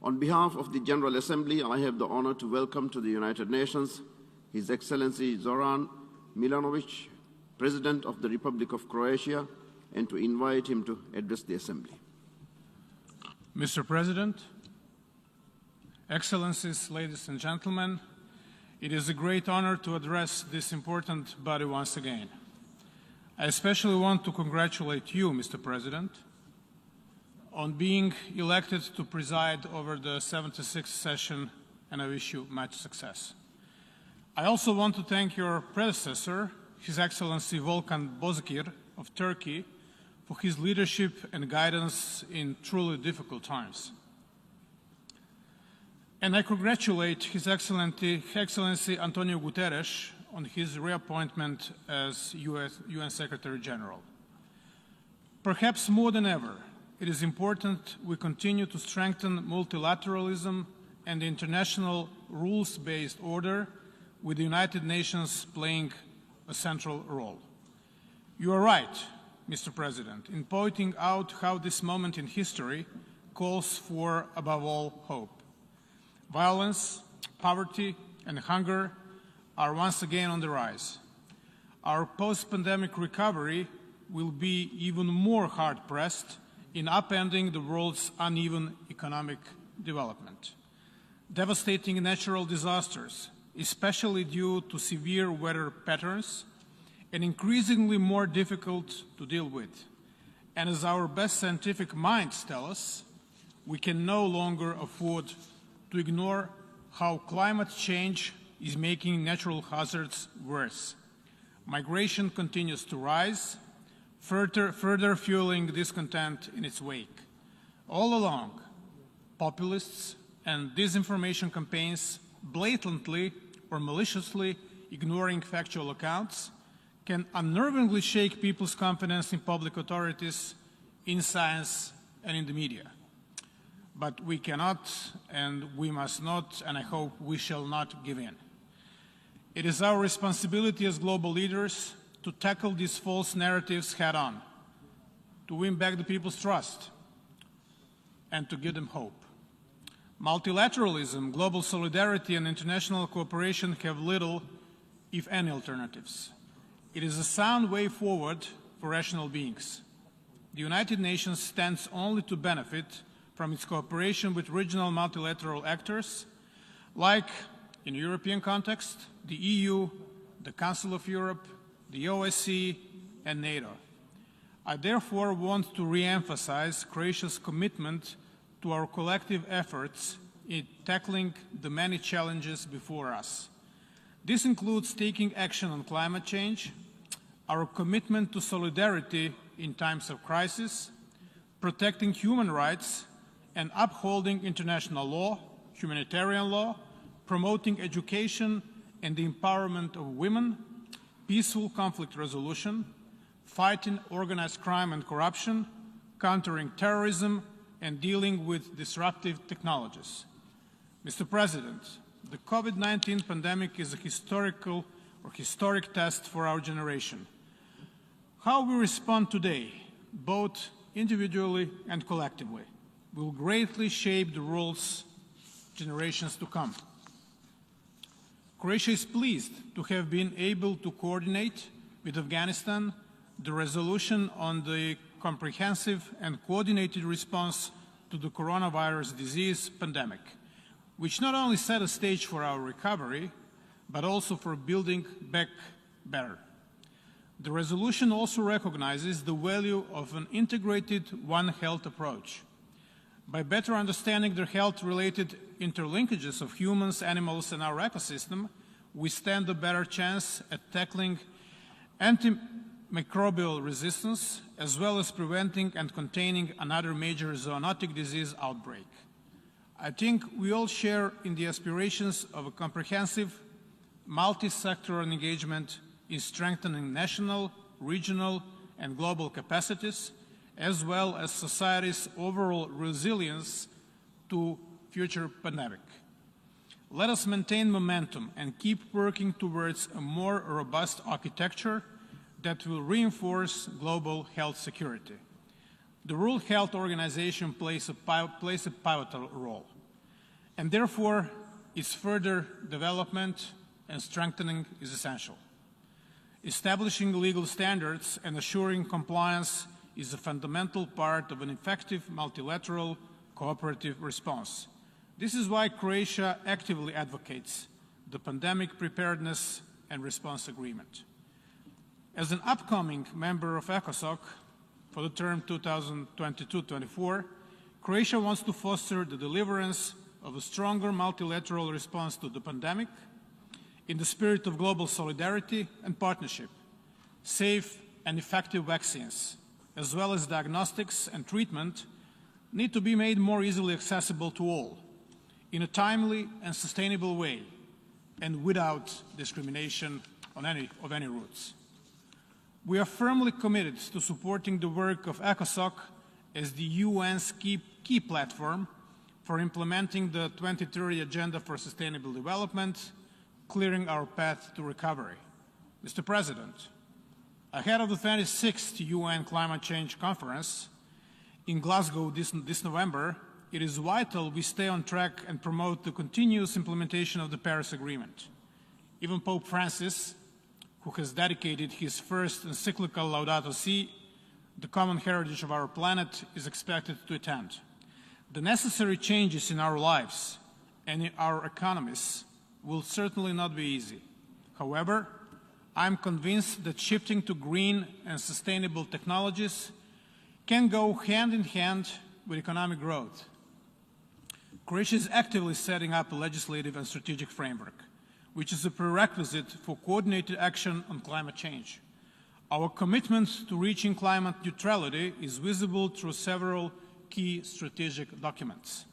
On behalf of the General Assembly, I have the honor to welcome to the United Nations His Excellency Zoran Milanovic, President of the Republic of Croatia, and to invite him to address the Assembly. Mr. President, Excellencies, ladies and gentlemen, it is a great honor to address this important body once again. I especially want to congratulate you, Mr. President, on being elected to preside over the 76th session, and I wish you much success. I also want to thank your predecessor, His Excellency Volkan Bozkir of Turkey, for his leadership and guidance in truly difficult times. And I congratulate His Excellency Antonio Guterres on his reappointment as UN Secretary General. Perhaps more than ever, it is important we continue to strengthen multilateralism and the international rules-based order, with the United Nations playing a central role. You are right, Mr. President, in pointing out how this moment in history calls for, above all, hope. Violence, poverty, and hunger are once again on the rise. Our post-pandemic recovery will be even more hard-pressed in upending the world's uneven economic development. Devastating natural disasters, especially due to severe weather patterns, and increasingly more difficult to deal with. And as our best scientific minds tell us, we can no longer afford to ignore how climate change is making natural hazards worse. Migration continues to rise, further fueling discontent in its wake. All along, populists and disinformation campaigns blatantly or maliciously ignoring factual accounts can unnervingly shake people's confidence in public authorities, in science, and in the media. But we cannot, and we must not, and I hope we shall not give in. It is our responsibility as global leaders to tackle these false narratives head-on, to win back the people's trust, and to give them hope. Multilateralism, global solidarity, and international cooperation have little, if any, alternatives. It is a sound way forward for rational beings. The United Nations stands only to benefit from its cooperation with regional multilateral actors, like, in a European context, the EU, the Council of Europe, the OSCE, and NATO. I therefore want to re-emphasize Croatia's commitment to our collective efforts in tackling the many challenges before us. This includes taking action on climate change, our commitment to solidarity in times of crisis, protecting human rights, and upholding international law, humanitarian law, promoting education and the empowerment of women, peaceful conflict resolution, fighting organized crime and corruption, countering terrorism, and dealing with disruptive technologies. Mr. President, the COVID-19 pandemic is a historic test for our generation. How we respond today, both individually and collectively, will greatly shape the world's generations to come. Croatia is pleased to have been able to coordinate with Afghanistan the resolution on the comprehensive and coordinated response to the coronavirus disease pandemic, which not only set a stage for our recovery, but also for building back better. The resolution also recognizes the value of an integrated One Health approach. By better understanding the health-related interlinkages of humans, animals, and our ecosystem, we stand a better chance at tackling antimicrobial resistance, as well as preventing and containing another major zoonotic disease outbreak. I think we all share in the aspirations of a comprehensive, multi-sectoral engagement in strengthening national, regional, and global capacities, as well as society's overall resilience to future pandemic. Let us maintain momentum and keep working towards a more robust architecture that will reinforce global health security. The World Health Organization plays a pivotal role. and therefore its further development and strengthening is essential. Establishing legal standards and assuring compliance is a fundamental part of an effective multilateral cooperative response. This is why Croatia actively advocates the Pandemic Preparedness and Response Agreement. As an upcoming member of ECOSOC for the term 2022-24, Croatia wants to foster the deliverance of a stronger multilateral response to the pandemic in the spirit of global solidarity and partnership. Safe and effective vaccines, as well as diagnostics and treatment, need to be made more easily accessible to all in a timely and sustainable way and without discrimination of any roots. We are firmly committed to supporting the work of ECOSOC as the UN's key platform for implementing the 2030 Agenda for Sustainable Development, clearing our path to recovery. Mr. President, ahead of the 26th UN Climate Change Conference in Glasgow this November, it is vital we stay on track and promote the continuous implementation of the Paris Agreement. Even Pope Francis, who has dedicated his first encyclical Laudato Si, the common heritage of our planet, is expected to attend. The necessary changes in our lives and in our economies will certainly not be easy. However, I'm convinced that shifting to green and sustainable technologies can go hand in hand with economic growth. Croatia is actively setting up a legislative and strategic framework, which is a prerequisite for coordinated action on climate change. Our commitment to reaching climate neutrality is visible through several key strategic documents.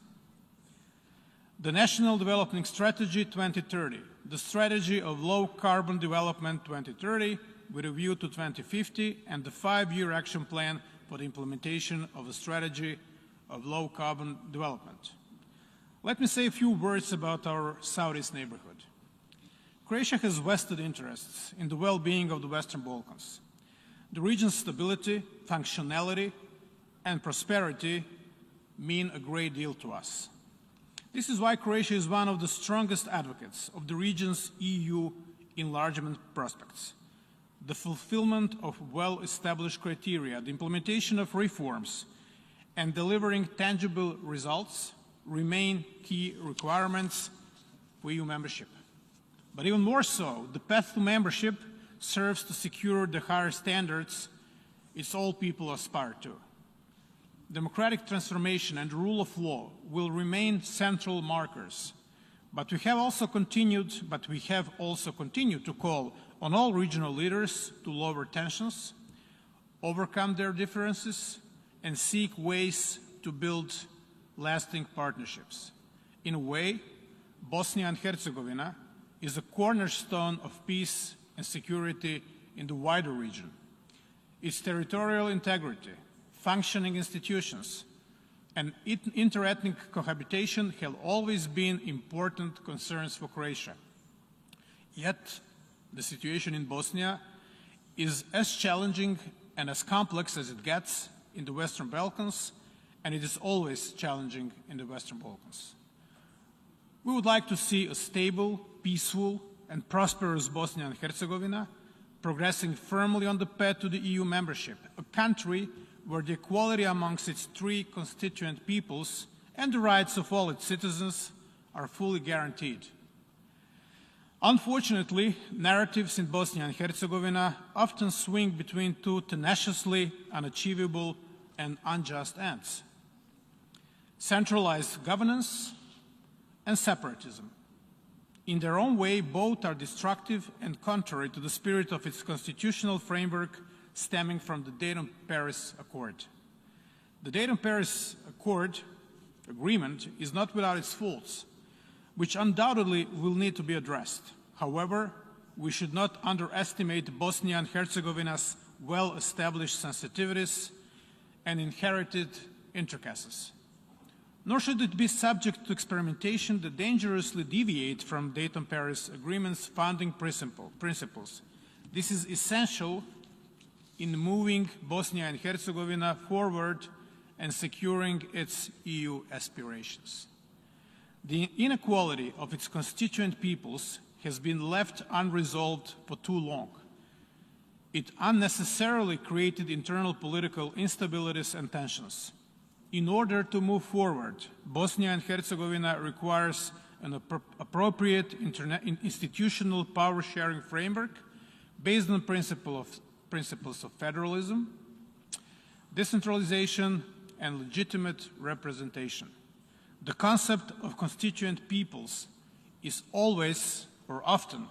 The National Development Strategy 2030, the Strategy of Low Carbon Development 2030 with a view to 2050, and the 5-year action plan for the implementation of the Strategy of Low Carbon Development. Let me say a few words about our southeast neighborhood. Croatia has vested interests in the well-being of the Western Balkans. The region's stability, functionality, and prosperity mean a great deal to us. This is why Croatia is one of the strongest advocates of the region's EU enlargement prospects. The fulfillment of well-established criteria, the implementation of reforms, and delivering tangible results remain key requirements for EU membership. But even more so, the path to membership serves to secure the higher standards its all people aspire to. Democratic transformation and rule of law will remain central markers, but we have also continued to call on all regional leaders to lower tensions, overcome their differences, and seek ways to build lasting partnerships. In a way, Bosnia and Herzegovina is a cornerstone of peace and security in the wider region. Its territorial integrity, functioning institutions, and interethnic cohabitation have always been important concerns for Croatia. Yet, the situation in Bosnia is as challenging and as complex as it gets in the Western Balkans, and it is always challenging in the Western Balkans. We would like to see a stable, peaceful, and prosperous Bosnia and Herzegovina progressing firmly on the path to the EU membership, a country where the equality amongst its 3 constituent peoples and the rights of all its citizens are fully guaranteed. Unfortunately, narratives in Bosnia and Herzegovina often swing between 2 tenaciously unachievable and unjust ends: centralized governance and separatism. In their own way, both are destructive and contrary to the spirit of its constitutional framework stemming from the Dayton-Paris Accord. The Dayton-Paris Agreement is not without its faults, which undoubtedly will need to be addressed. However, we should not underestimate Bosnia and Herzegovina's well-established sensitivities and inherited intricacies. Nor should it be subject to experimentation that dangerously deviate from Dayton-Paris Agreement's founding principles. This is essential in moving Bosnia and Herzegovina forward and securing its EU aspirations. The inequality of its constituent peoples has been left unresolved for too long. It unnecessarily created internal political instabilities and tensions. In order to move forward, Bosnia and Herzegovina requires an appropriate institutional power-sharing framework based on principles of federalism, decentralization, and legitimate representation. The concept of constituent peoples is always, or often,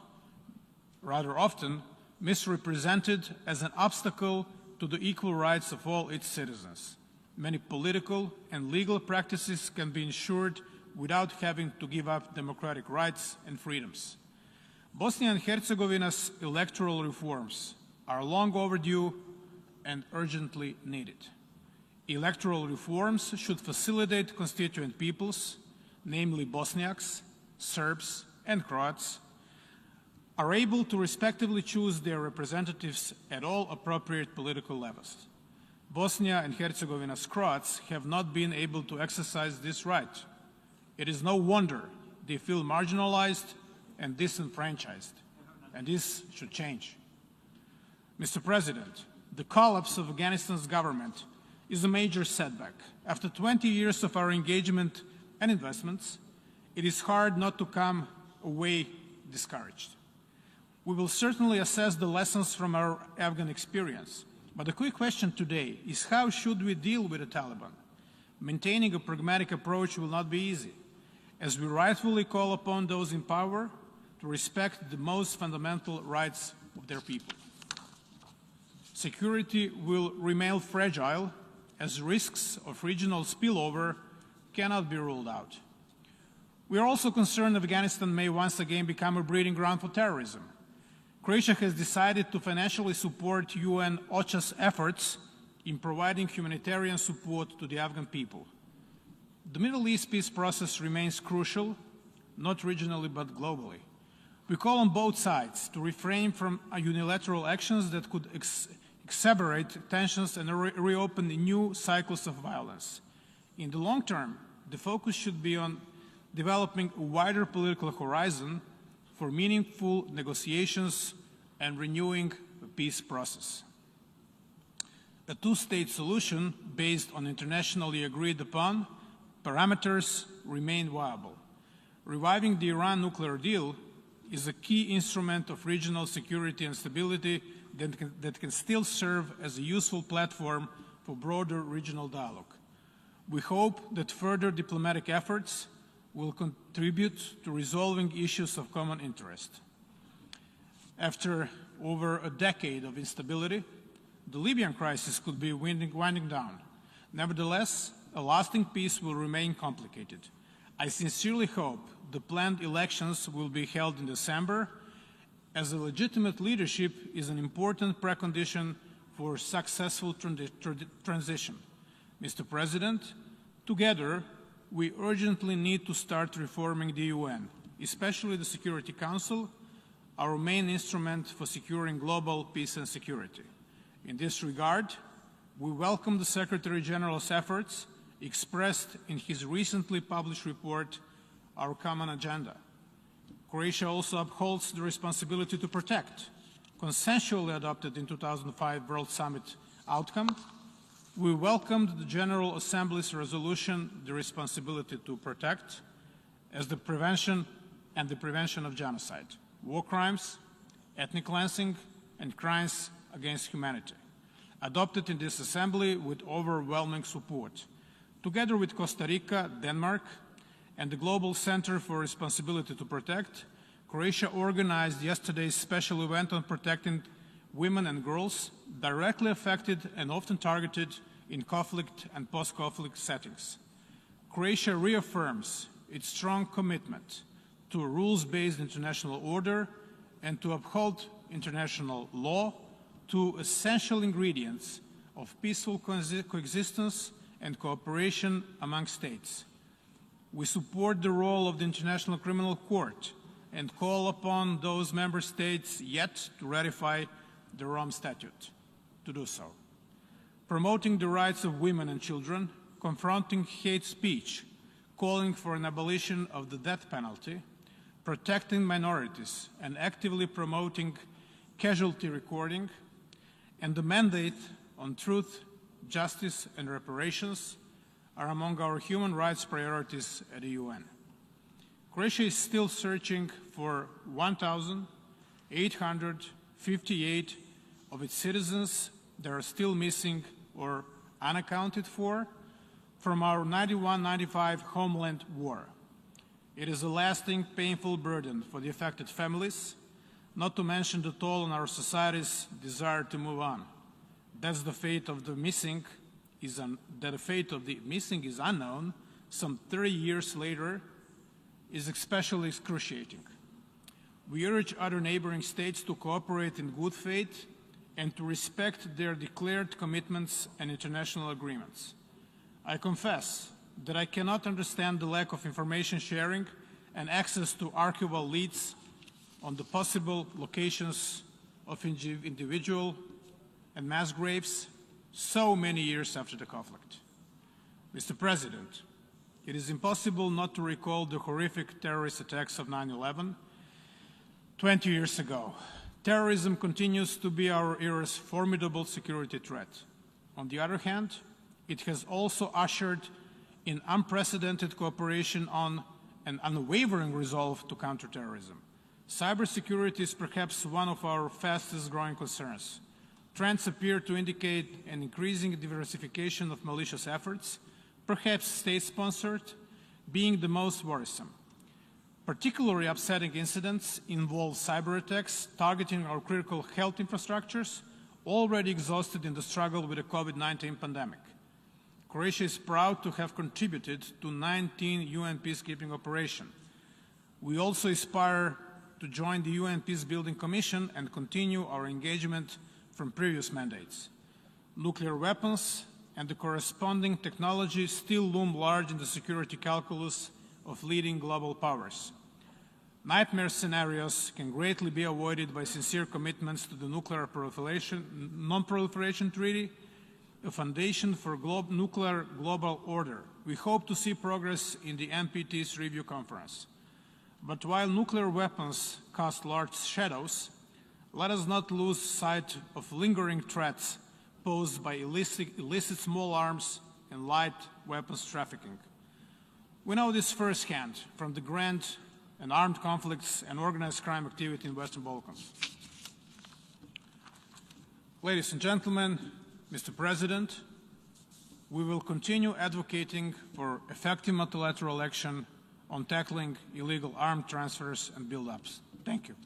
rather often, misrepresented as an obstacle to the equal rights of all its citizens. Many political and legal practices can be ensured without having to give up democratic rights and freedoms. Bosnia and Herzegovina's electoral reforms are long overdue and urgently needed. Electoral reforms should facilitate constituent peoples, namely Bosniaks, Serbs, and Croats, are able to respectively choose their representatives at all appropriate political levels. Bosnia and Herzegovina's Croats have not been able to exercise this right. It is no wonder they feel marginalized and disenfranchised, and this should change. Mr. President, the collapse of Afghanistan's government is a major setback. After 20 years of our engagement and investments, it is hard not to come away discouraged. We will certainly assess the lessons from our Afghan experience, but the quick question today is how should we deal with the Taliban? Maintaining a pragmatic approach will not be easy, as we rightfully call upon those in power to respect the most fundamental rights of their people. Security will remain fragile, as risks of regional spillover cannot be ruled out. We are also concerned Afghanistan may once again become a breeding ground for terrorism. Croatia has decided to financially support UN OCHA's efforts in providing humanitarian support to the Afghan people. The Middle East peace process remains crucial, not regionally but globally. We call on both sides to refrain from unilateral actions that could exacerbate tensions and reopen new cycles of violence. In the long term, the focus should be on developing a wider political horizon for meaningful negotiations and renewing the peace process. A two-state solution based on internationally agreed upon parameters remain viable. Reviving the Iran nuclear deal is a key instrument of regional security and stability that can still serve as a useful platform for broader regional dialogue. We hope that further diplomatic efforts will contribute to resolving issues of common interest. After over a decade of instability, the Libyan crisis could be winding down. Nevertheless, a lasting peace will remain complicated. I sincerely hope the planned elections will be held in December, as a legitimate leadership is an important precondition for successful transition. Mr. President, together, we urgently need to start reforming the UN, especially the Security Council, our main instrument for securing global peace and security. In this regard, we welcome the Secretary General's efforts expressed in his recently published report, Our Common Agenda. Croatia also upholds the responsibility to protect, consensually adopted in 2005 World Summit outcome. We welcomed the General Assembly's resolution, the responsibility to protect, as the prevention of genocide, war crimes, ethnic cleansing, and crimes against humanity, adopted in this Assembly with overwhelming support. Together with Costa Rica, Denmark, and the Global Center for Responsibility to Protect, Croatia organized yesterday's special event on protecting women and girls directly affected and often targeted in conflict and post-conflict settings. Croatia reaffirms its strong commitment to a rules-based international order and to uphold international law, two essential ingredients of peaceful coexistence and cooperation among states. We support the role of the International Criminal Court and call upon those member states yet to ratify the Rome Statute to do so. Promoting the rights of women and children, confronting hate speech, calling for an abolition of the death penalty, protecting minorities, and actively promoting casualty recording, and the mandate on truth, justice, and reparations are among our human rights priorities at the UN. Croatia is still searching for 1,858 of its citizens that are still missing or unaccounted for from our 91-95 homeland war. It is a lasting, painful burden for the affected families, not to mention the toll on our society's desire to move on. That the fate of the missing is unknown some 30 years later is especially excruciating. We urge other neighboring states to cooperate in good faith and to respect their declared commitments and international agreements. I confess that I cannot understand the lack of information sharing and access to archival leads on the possible locations of individual and mass graves so many years after the conflict. Mr. President, it is impossible not to recall the horrific terrorist attacks of 9/11 20 years ago. Terrorism continues to be our era's formidable security threat. On the other hand, it has also ushered in unprecedented cooperation on an unwavering resolve to counter terrorism. Cybersecurity is perhaps one of our fastest growing concerns. Trends appear to indicate an increasing diversification of malicious efforts, perhaps state-sponsored, being the most worrisome. Particularly upsetting incidents involve cyber attacks targeting our critical health infrastructures, already exhausted in the struggle with the COVID-19 pandemic. Croatia is proud to have contributed to 19 UN peacekeeping operations. We also aspire to join the UN Peacebuilding Commission and continue our engagement from previous mandates. Nuclear weapons and the corresponding technology still loom large in the security calculus of leading global powers. Nightmare scenarios can greatly be avoided by sincere commitments to the Nuclear Non-Proliferation Treaty, a foundation for nuclear global order. We hope to see progress in the NPT's review conference. But while nuclear weapons cast large shadows, let us not lose sight of lingering threats posed by illicit small arms and light weapons trafficking. We know this firsthand from the grand and armed conflicts and organized crime activity in Western Balkans. Ladies and gentlemen, Mr. President, we will continue advocating for effective multilateral action on tackling illegal armed transfers and build-ups. Thank you.